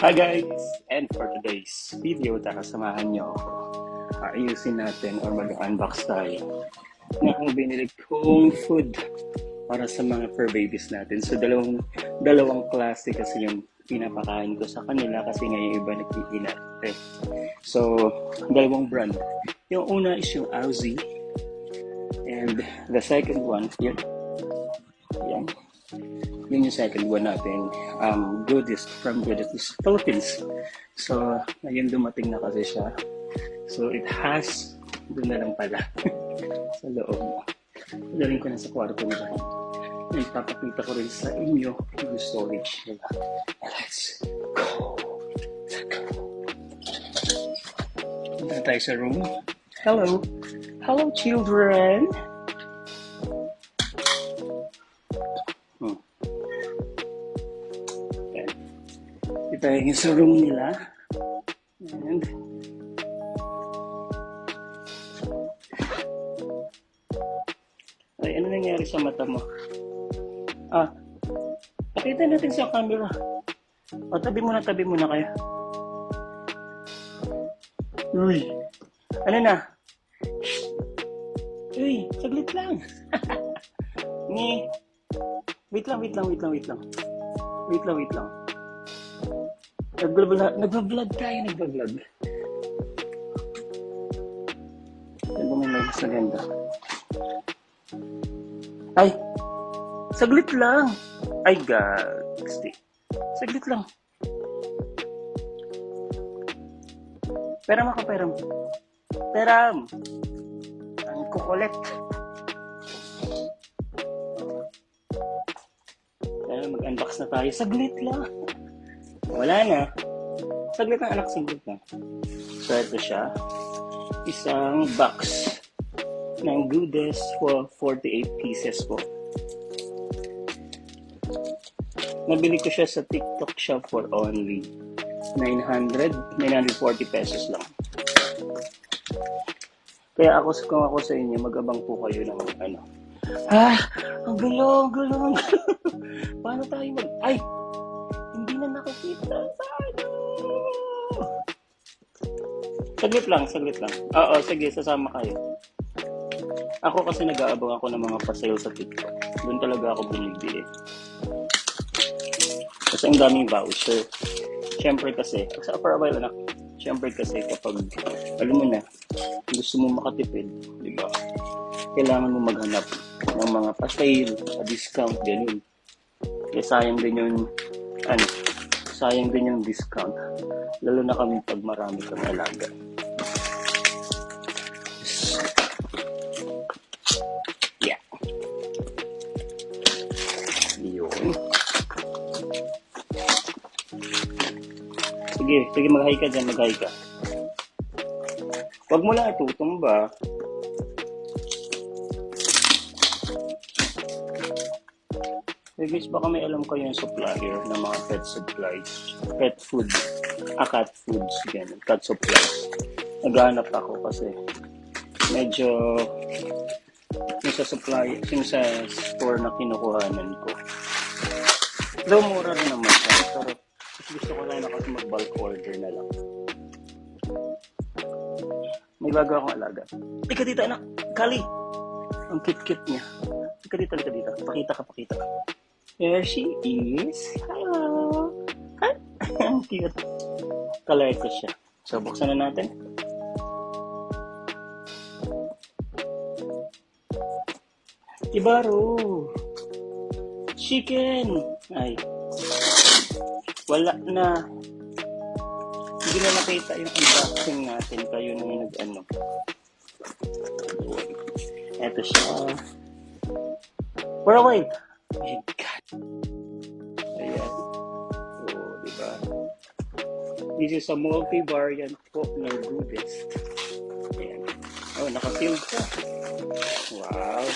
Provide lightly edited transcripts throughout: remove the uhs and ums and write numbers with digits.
Hi guys! And for today's video, takasamahan nyo ako. Ayusin natin or mag-unbox tayo ng binili kong food para sa mga fur babies natin. So dalawang klase kasi yung pinapakain ko sa kanila kasi nga yung iba nagtitinat. So, dalawang brand. Yung una is yung Aussie and the second one, yan. Yun yung second one natin. Goodies from Goodies Philippines. So, ngayon dumating na kasi siya. So, it has, doon na lang pala. Sa loob. Daling ko na sa kwarto nila. Ipapakita ko rin sa inyo yung storage nila. Let's go! Punta tayo sa room. Hello! Hello, children! Ito yung sa room nila. And ay, ano nangyari sa mata mo? Pakita natin sa camera. Tabi muna kayo. Uy, ano na? Uy, saglit lang. Wait lang. Nagbablog tayo. Ano may mas maganda? Ay! Saglit lang! Ay, gagsti. Saglit lang. Peram ako. Peram! Ang kukulit. Mag-unbox na tayo. Saglit lang. Wala na. Saglit lang anak, saglit lang. So, ito siya. Isang box ng Goodies for 48 pieces po. Nabili ko siya sa TikTok shop for only 940 pesos lang. Kaya kung ako sa inyo, mag-abang po kayo ng ano. Ang gulo. Paano tayo ay! Hindi na nakakita sa ano. Saglit lang. Oo, sige, sasama kayo. Ako kasi nag-aabang ako ng mga pa-sale sa TikTok. Doon talaga ako bumibili. Kasi ang daming voucher. Siyempre kasi, sa for a while anak, siyempre kasi kapag, alam mo na, gusto mo makatipid, di ba? Kailangan mo maghanap ng mga pa-sale, pa-discount, ganun. Kaya sayang din yung discount. Lalo na kami pag marami kang alaga. Yeah. Yun. Sige, mag-hi ka dyan, mag-hi ka. Huwag mo lang itutumba. Guys, baka may alam kayo yung supplier ng mga pet supplies, pet food, cat foods, ganun, cat supplies. Naghahanap ako kasi medyo yung sa store na kinukuhanan ko. Though mura rin naman siya, pero gusto ko lang na kasi mag-bulk order na lang. May bago akong alaga. Ika dito anak, Kali! Ang cute niya. Ika dito. Pakita ka. There she is. Hello. Hi. Ang cute. Color ko siya. So, buksan na natin. Ibaro. Chicken. Ay. Wala na. Hindi na nakita yung unboxing natin. Kayo na yung nag-ano. Eto siya. For a while. My God. Ayan. So, diba? This is a multi-variant po ng Goodies. Ayan. Oh, naka-filled ka. Wow.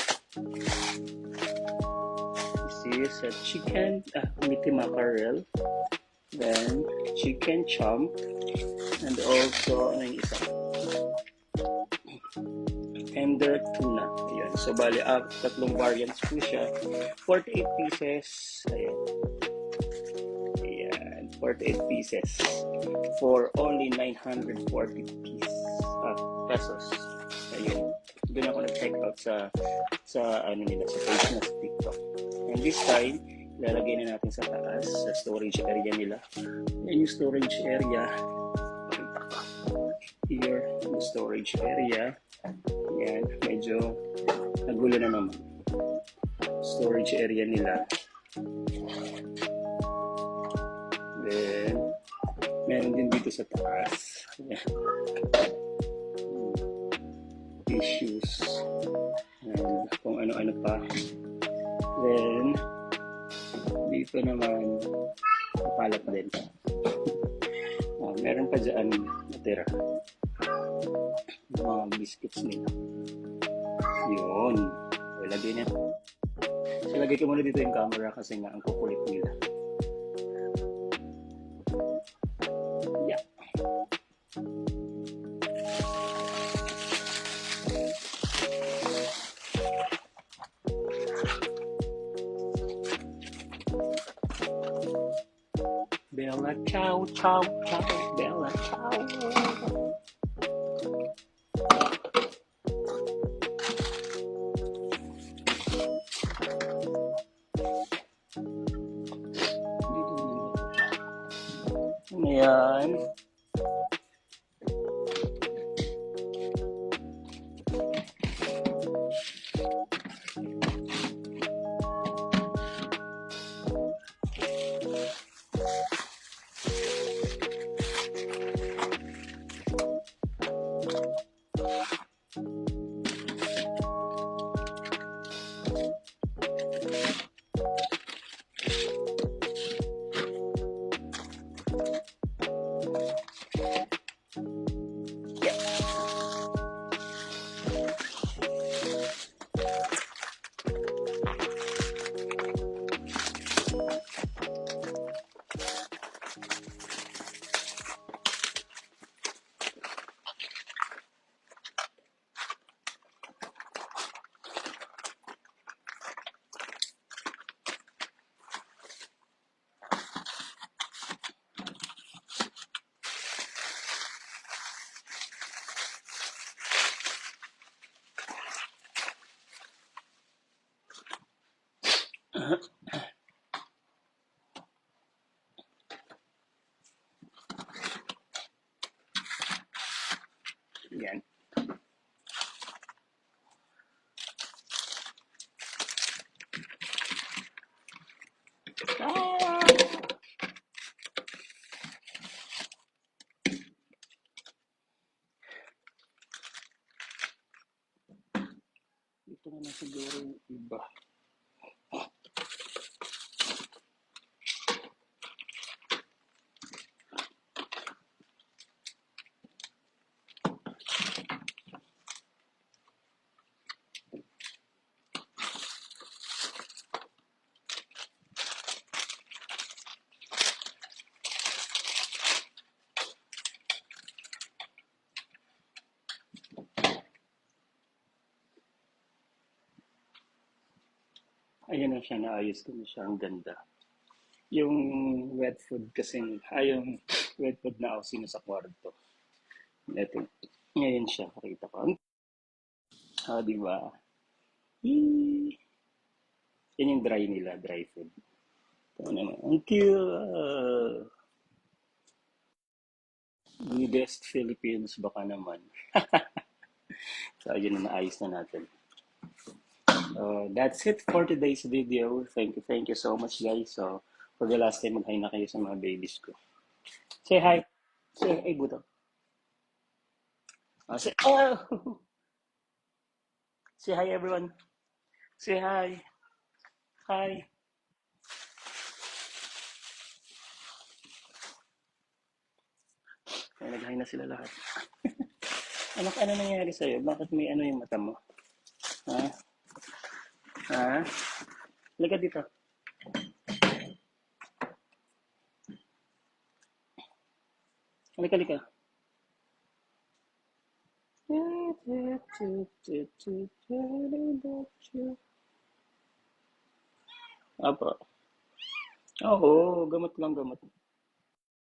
This is a chicken, meaty mackerel. Then, chicken chomp. And also, ano yung isa? Tender tuna. Ayan. So, bali, tatlong variants po siya. 48 pieces. Ayan. 48 pieces for only 940 pesos. Ayun. Doon ako nag-check out sa ano nila, sa page na sa TikTok. And this time, lalagay na natin sa taas, sa storage area nila. Yan yung storage area. Pakita ko. Here, yung storage area. Yan, medyo nagulo na naman. Storage area nila. Then, meron din dito sa taas. Yan. Tissues. And kung ano-ano pa. Then, dito naman, kapalat din. Meron pa dyan natira. Mga biscuits nila. Yun. Ilagay na. So, lagay ko muna dito yung camera kasi nga ang kukulit nila. Yeah. Bella ciao, ciao, ciao, Bella ciao. Ayan. Yan. Ito naman siguro yung iba. Ayan na siya, naayos ko na siya. Ang ganda. Yung wet food kasi, yung wet food na ausino sa kwarto. Ito. Ngayon siya, nakita ko. Di ba? Yan yung dry nila, dry food. Ito naman. Ang cute! Weirdest Philippines, baka naman. So, ayun na, naayos na natin. That's it for today's video. Thank you so much, guys. So, for the last time, mag-hi na kayo sa mga babies ko. Say hi. Say hi, Buto. Say, oh! Say hi, everyone. Say hi. Hi. Ay, nag-hi na sila lahat. Ano nangyari sa'yo? Bakit may ano yung mata mo? Ha? Ha? Halika dito. Halika. Apo. Oo, gamot lang, gamot.